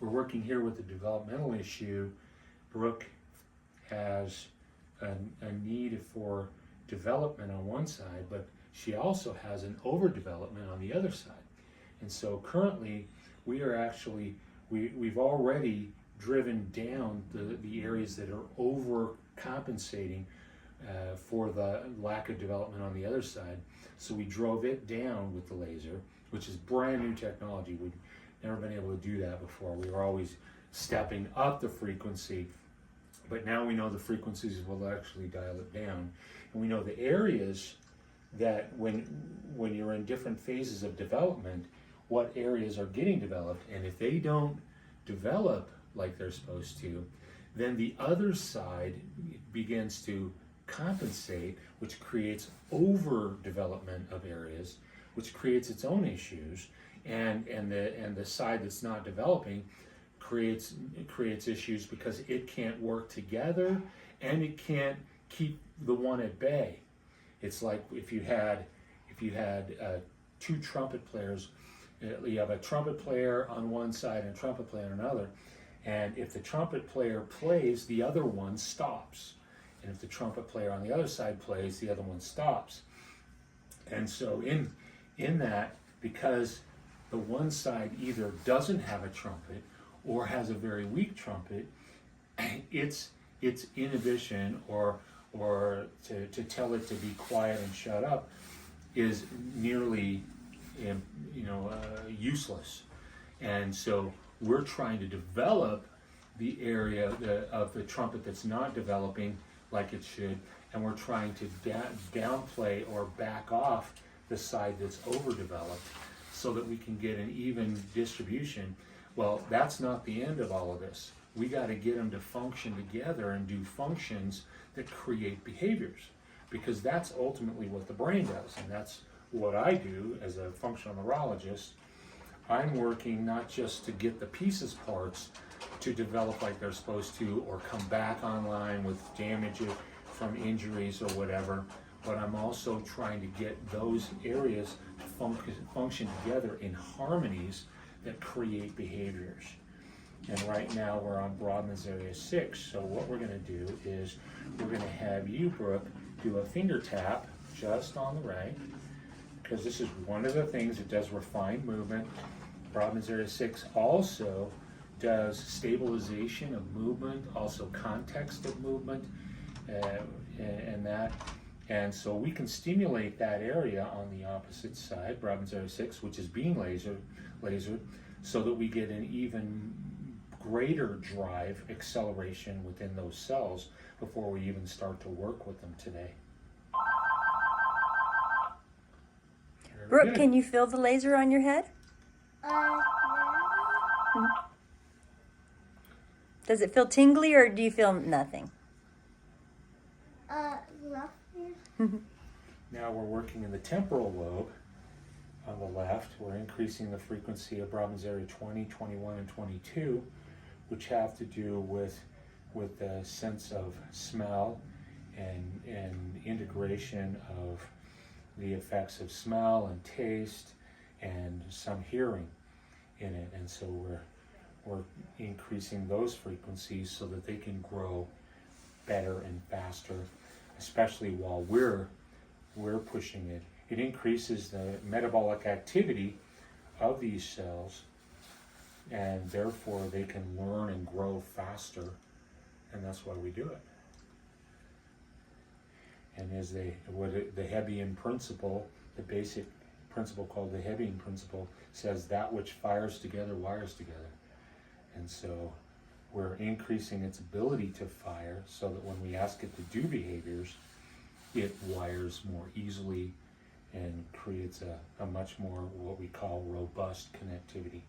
we're working here with the developmental issue. Brooke has a need for development on one side, but she also has an overdevelopment on the other side. And so currently we are actually, we've already driven down the areas that are overcompensating for the lack of development on the other side. So we drove it down with the laser, which is brand new technology. We've never been able to do that before. We were always stepping up the frequency, but now we know the frequencies will actually dial it down. And we know the areas that when you're in different phases of development, what areas are getting developed. And if they don't develop like they're supposed to, then the other side begins to compensate, which creates overdevelopment of areas, which creates its own issues, and the side that's not developing creates issues because it can't work together and it can't keep the one at bay. It's like if you had two trumpet players. You have a trumpet player on one side and a trumpet player on another, and if the trumpet player plays, the other one stops, and if the trumpet player on the other side plays, the other one stops. And so in that, because the one side either doesn't have a trumpet or has a very weak trumpet, its inhibition or to tell it to be quiet and shut up is nearly useless. And so we're trying to develop the area of the trumpet that's not developing like it should, and we're trying to downplay or back off the side that's overdeveloped so that we can get an even distribution. Well, that's not the end of all of this. We got to get them to function together and do functions that create behaviors, because that's ultimately what the brain does, and that's what I do as a functional neurologist. I'm working not just to get the pieces parts to develop like they're supposed to or come back online with damage from injuries or whatever, but I'm also trying to get those areas to function together in harmonies that create behaviors. And right now we're on Brodmann's area 6, so what we're going to do is we're going to have you, Brooke, do a finger tap just on the right, because this is one of the things that does refined movement. Brodmann's area 6 also does stabilization of movement, also context of movement, and that. And so we can stimulate that area on the opposite side, Brodmann's area 6, which is being lasered, so that we get an even greater drive acceleration within those cells before we even start to work with them today. Brooke, can you feel the laser on your head? Does it feel tingly or do you feel nothing? Nothing. Now we're working in the temporal lobe on the left. We're increasing the frequency of Brodmann's area 20, 21, and 22, which have to do with the sense of smell and integration of the effects of smell and taste and some hearing in it. And so we're increasing those frequencies so that they can grow better and faster, especially while we're pushing it. It increases the metabolic activity of these cells, and therefore they can learn and grow faster, and that's why we do it. And as the Hebbian principle, the basic principle called the Hebbian principle, says that which fires together wires together. And so we're increasing its ability to fire so that when we ask it to do behaviors, it wires more easily and creates a much more what we call robust connectivity.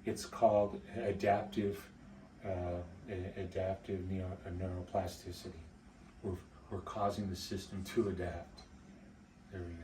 It's called adaptive neuroplasticity. We're causing the system to adapt. There we go.